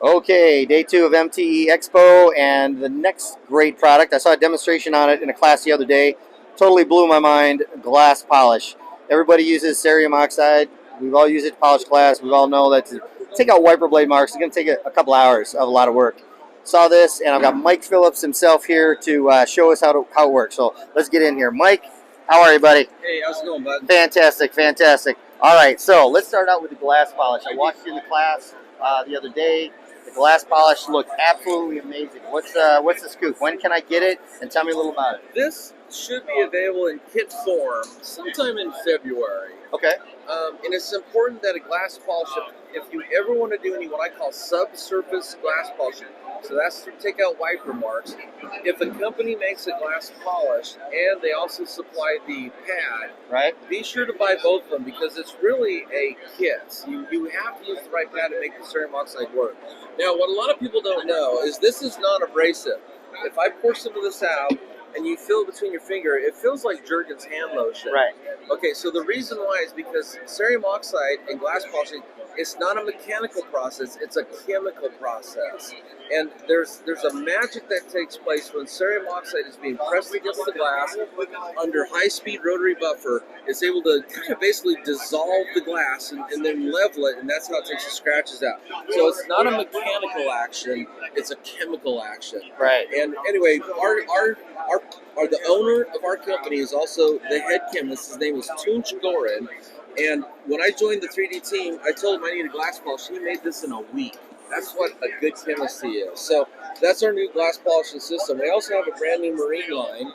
Okay, day two of MTE Expo, and the next great product. I saw a demonstration on it in a class the other day. Totally blew my mind. Glass polish. Everybody uses cerium oxide. We've all used it to polish glass. We all know that to take out wiper blade marks, it's going to take a couple hours of a lot of work. Saw this, and I've got Mike Phillips himself here to show us how it works. So let's get in here. Mike, how are you, buddy? Hey, how's it going, bud? Fantastic, fantastic. All right, so let's start out with the glass polish. I watched you in the class the other day. The glass polish looked absolutely amazing. What's the scoop? When can I get it? And tell me a little about it. This should be available in kit form sometime in February. Okay. And it's important that a glass polish, if you ever want to do any what I call subsurface glass polishing, so that's to take out wiper marks. If a company makes a glass polish and they also supply the pad, Right. be sure to buy both of them because it's really a kit. You have to use the right pad to make the cerium oxide work. Now, what a lot of people don't know is this is non-abrasive. If I pour some of this out, and you feel it between your finger, it feels like Jergens hand lotion. Right. Okay, so the reason why is because cerium oxide and glass polishing, it's not a mechanical process, it's a chemical process. And there's a magic that takes place when cerium oxide is being pressed against the glass under high-speed rotary buffer. It's able to kind of basically dissolve the glass and then level it, and that's how it takes the scratches out. So it's not a mechanical action, it's a chemical action. Right. And anyway, the owner of our company is also the head chemist. His name is Tunç Goran. And when I joined the 3D team, I told him I needed glass polish. He made this in a week. That's what a good chemist he is. So that's our new glass polishing system. We also have a brand new marine line.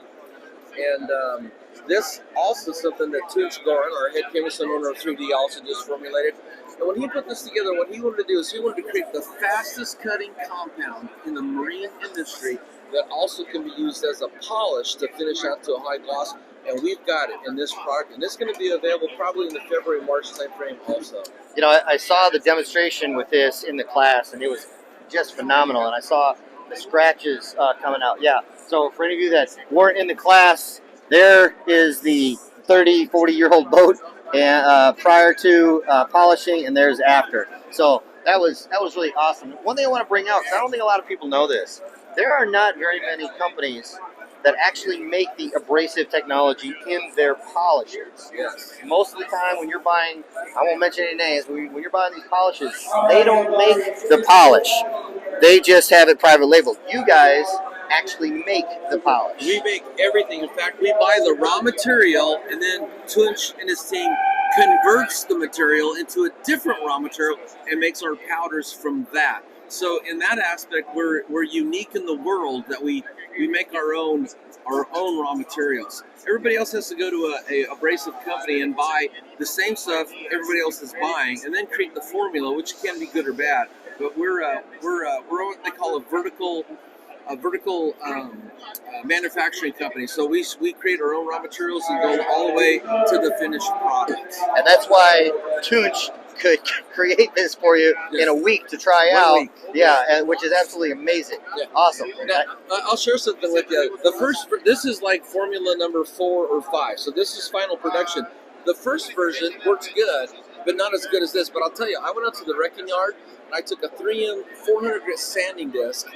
And this also something that Tunç Goran, our head chemist and owner of 3D, also just formulated. And when he put this together, what he wanted to do is he wanted to create the fastest cutting compound in the marine industry that also can be used as a polish to finish out to a high gloss. And we've got it in this product, and it's going to be available probably in the February, March time frame also. You know, I saw the demonstration with this in the class, and it was just phenomenal. And I saw the scratches coming out. Yeah. So for any of you that weren't in the class, there is the 30, 40-year-old boat and prior to polishing, and there's after. So that was really awesome. One thing I want to bring out, because I don't think a lot of people know this, there are not very many companies that actually make the abrasive technology in their polishers. Yes. Most of the time when you're buying, I won't mention any names, when you're buying these polishes, they don't make the polish. They just have it private labeled. You guys actually make the polish. We make everything. In fact, we buy the raw material, and then Tunç and his team converts the material into a different raw material and makes our powders from that. So in that aspect, we're unique in the world that we make our own raw materials. Everybody else has to go to a abrasive company and buy the same stuff everybody else is buying, and then create the formula, which can be good or bad. But we're what they call a vertical manufacturing company. So we create our own raw materials and go all the way to the finished product. And that's why Tunç could create this for you in a week to try 1 out. week. Yeah, and which is absolutely amazing. Yeah. Awesome. Now, I'll share something with you. This is like formula number 4 or 5. So this is final production. The first version works good, but not as good as this. But I'll tell you, I went out to the wrecking yard and I took a 3M 400 grit sanding disc,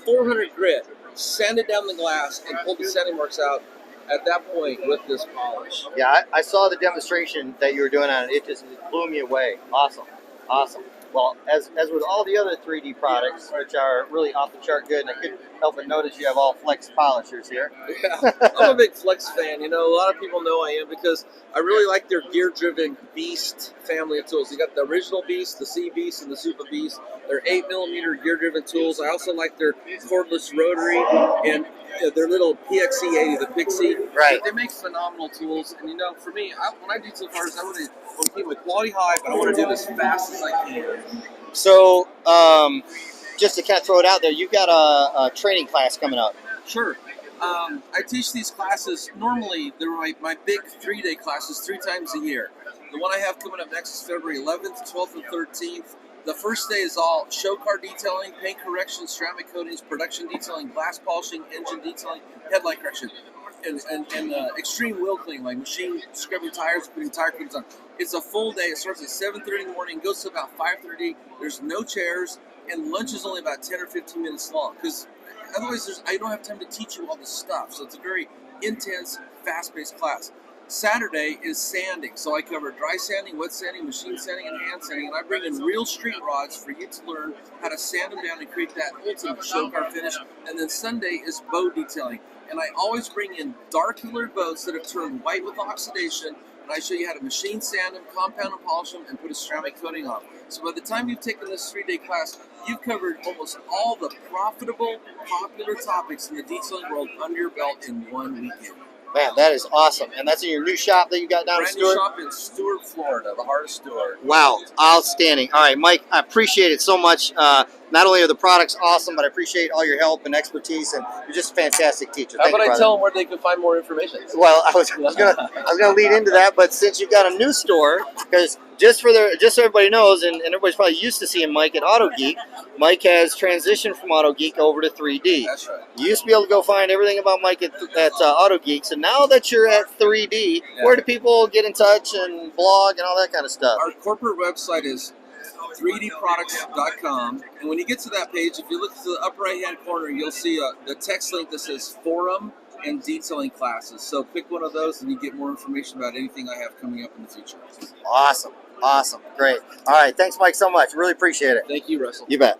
400 grit, sanded down the glass, and pulled the sanding marks out at that point with this polish. Yeah, I saw the demonstration that you were doing on it. It just blew me away. Awesome. Awesome. Well, as with all the other 3D products, which are really off the chart good, and I couldn't help but notice you have all flex polishers here. Yeah, I'm a big Flex fan. You know, a lot of people know I am because I really like their gear-driven Beast family of tools. You got the original Beast, the C Beast, and the Super Beast. They're 8mm gear-driven tools. I also like their cordless rotary and their little PXE80, the Pixie. Right. They make phenomenal tools. And you know, for me, when I do tool cars, I want to keep my quality high, but I want to do it as fast as I can. So, just to kind of throw it out there, you've got a training class coming up. Sure. I teach these classes, normally they're my big 3-day classes 3 times a year. The one I have coming up next is February 11th, 12th, and 13th. The first day is all show car detailing, paint correction, ceramic coatings, production detailing, glass polishing, engine detailing, headlight correction, and extreme wheel cleaning, like machine scrubbing tires, putting tire coatings on. It's a full day. It starts at 7:30 in the morning, goes to about 5:30. There's no chairs. and lunch is only about 10 or 15 minutes long because otherwise I don't have time to teach you all this stuff. So it's a very intense, fast-paced class. Saturday is sanding, so I cover dry sanding, wet sanding, machine sanding, and hand sanding, and I bring in real street rods for you to learn how to sand them down and create that ultimate show car finish. And then Sunday is bow detailing, and I always bring in dark-colored boats that have turned white with oxidation, and I show you how to machine sand them, compound and polish them, and put a ceramic coating on. So by the time you've taken this 3-day class, you've covered almost all the profitable, popular topics in the detailing world under your belt in one weekend. Man, that is awesome. And that's in your new shop that you got down in Brand new Stewart? shop in Stewart, Florida, the heart of Stewart. Wow, outstanding. All right, Mike, I appreciate it so much. Not only are the products awesome, but I appreciate all your help and expertise, and you're just a fantastic teacher. How Thank about you, I brother. tell them where they can find more information? Well, I was gonna lead into that, but since you've got a new store, because just so everybody knows, and everybody's probably used to seeing Mike at Auto Geek, Mike has transitioned from Auto Geek over to 3D. That's right. You used to be able to go find everything about Mike at Auto Geek, so now that you're at 3D, where do people get in touch and blog and all that kind of stuff? Our corporate website is 3dproducts.com, and when you get to that page, if you look to the upper right hand corner, you'll see the text link that says forum and detailing classes. So pick one of those and you get more information about anything I have coming up in the future. Awesome, great. All right, thanks Mike so much, really appreciate it. Thank you, Russell. You bet.